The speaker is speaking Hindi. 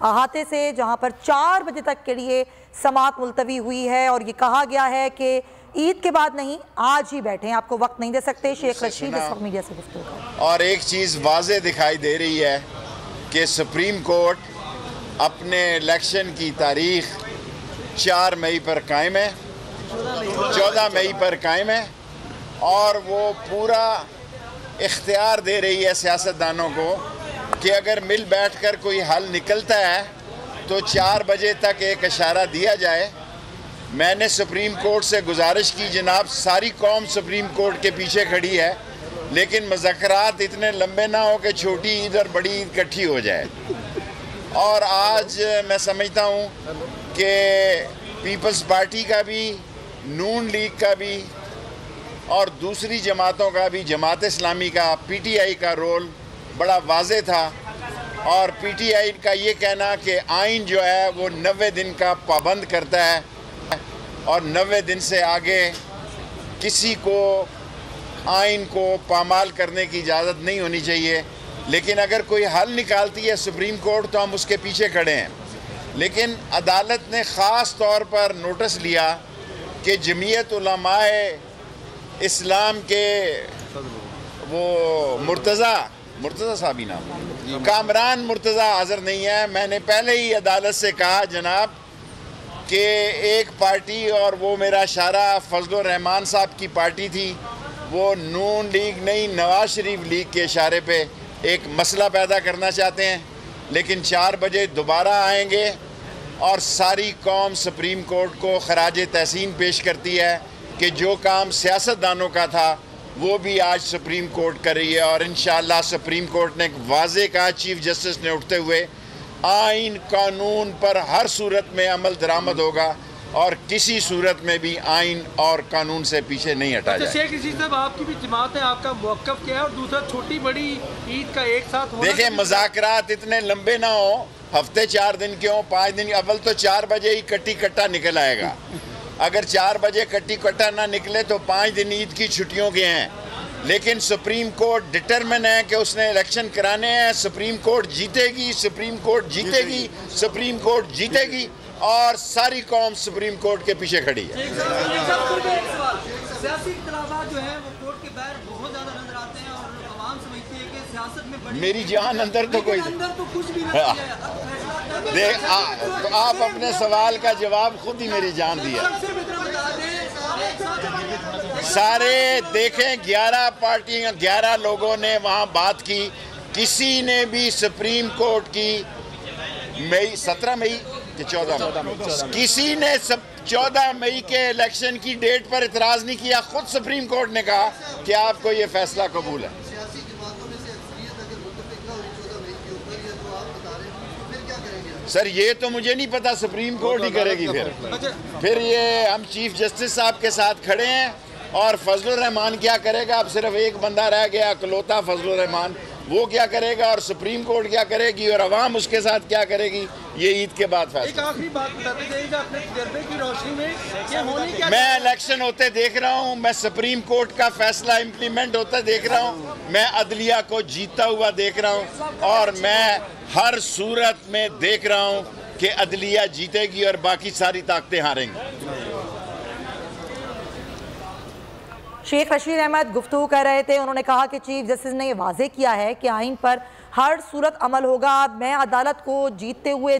अहाते से, जहां पर 4 बजे तक के लिए समाअत मुलतवी हुई है और ये कहा गया है कि ईद के बाद नहीं, आज ही बैठे, आपको वक्त नहीं दे सकते। शेख रशीद इस वक्त मीडिया से गुफ्तगू कर रहे हैं। और एक चीज़ वाज़े दिखाई दे रही है कि सुप्रीम कोर्ट अपने इलेक्शन की तारीख 4 मई पर कायम है, 14 मई पर कायम है, और वो पूरा इख्तियार दे रही है सियासतदानों को कि अगर मिल बैठकर कोई हल निकलता है तो 4 बजे तक एक इशारा दिया जाए। मैंने सुप्रीम कोर्ट से गुजारिश की, जनाब सारी कौम सुप्रीम कोर्ट के पीछे खड़ी है, लेकिन मुज़ाकरात इतने लंबे ना हो कि छोटी ईद और बड़ी ईद इकट्ठी हो जाए। और आज मैं समझता हूँ कि पीपल्स पार्टी का भी, नून लीग का भी और दूसरी जमातों का भी, जमात इस्लामी का, पीटीआई का रोल बड़ा वाज़े था। और पीटीआई का ये कहना कि आइन जो है वो 90 दिन का पाबंद करता है और 90 दिन से आगे किसी को आइन को पामाल करने की इजाज़त नहीं होनी चाहिए। लेकिन अगर कोई हल निकालती है सुप्रीम कोर्ट तो हम उसके पीछे खड़े हैं। लेकिन अदालत ने ख़ास तौर पर नोटिस लिया कि जमीयत उलमाए इस्लाम के वो मुर्तज़ा साहब ही नाम, कामरान मुर्तज़ा हाज़िर नहीं है। मैंने पहले ही अदालत से कहा जनाब कि एक पार्टी, और वो मेरा इशारा फजलुर रहमान साहब की पार्टी थी, वो नून लीग नहीं नवाज शरीफ लीग के इशारे पे एक मसला पैदा करना चाहते हैं। लेकिन 4 बजे दोबारा आएंगे और सारी कौम सुप्रीम कोर्ट को खराज तहसीन पेश करती है कि जो काम सियासतदानों का था वो भी आज सुप्रीम कोर्ट कर रही है। और इंशाअल्लाह सुप्रीम कोर्ट ने एक वाज़े कहा चीफ जस्टिस ने उठते हुए, आइन कानून पर हर सूरत में अमल दरामद होगा और किसी सूरत में भी आइन और कानून से पीछे नहीं हटा जाए। शेख रशीद साहब, आपकी भी जमात है, आपका मौक़िफ़ क्या है? और दूसरा, छोटी बड़ी ईद का एक साथ होना। देखें, मुज़ाकरात इतने लंबे ना हो, हफ्ते 4 दिन क्यों, 5 दिन। अव्वल तो 4 बजे ही कट्टी कट्टा निकल आएगा। अगर 4 बजे कट्टी कट्टा ना निकले तो 5 दिन ईद की छुट्टियों के हैं। लेकिन सुप्रीम कोर्ट डिटरमिन है कि उसने इलेक्शन कराने हैं। सुप्रीम कोर्ट जीतेगी, सुप्रीम कोर्ट जीतेगी, सुप्रीम कोर्ट जीतेगी, और सारी कौम सुप्रीम कोर्ट के पीछे खड़ी है। सियासी इख्तिलाफ़ात जो है वो कोर्ट के बाहर बहुत ज़्यादा नजर आते हैं और आवाम समझती है कि सियासत में बड़ी मेरी जान अंदर तो कोई अंदर तो कुछ भी नहीं है। देख, तो आप अपने सवाल का जवाब खुद ही मेरी जान दिया। सारे देखें, 11 पार्टियां, 11 लोगों ने वहाँ बात की। किसी ने भी सुप्रीम कोर्ट की 17 मई कि 14 मई, किसी ने 14 मई के इलेक्शन की डेट पर इतराज़ नहीं किया। खुद सुप्रीम कोर्ट ने कहा कि आपको ये फैसला कबूल है। सर ये तो मुझे नहीं पता, सुप्रीम कोर्ट ही करेगी। फिर ये हम चीफ जस्टिस साहब के साथ खड़े हैं, और फजलुर रहमान क्या करेगा? अब सिर्फ एक बंदा रह गया, इकलौता फजलुर रहमान, वो क्या करेगा और सुप्रीम कोर्ट क्या करेगी और अवाम उसके साथ क्या करेगी, ये ईद के बाद फैसला। एक आखिरी बात बताते जाइएगा अपने तजर्बे की रोशनी में, क्या होनी क्या? मैं इलेक्शन होते देख रहा हूँ, मैं सुप्रीम कोर्ट का फैसला इम्प्लीमेंट होता देख रहा हूँ, मैं अदलिया को जीतता हुआ देख रहा हूँ, और मैं हर सूरत में देख रहा हूँ कि अदलिया जीतेगी और बाकी सारी ताकतें हारेंगी। शेख रशीद अहमद गुफ्तगू कर रहे थे। उन्होंने कहा कि चीफ जस्टिस ने ये वाज़े किया है कि आइन पर हर सूरत अमल होगा। मैं अदालत को जीतते हुए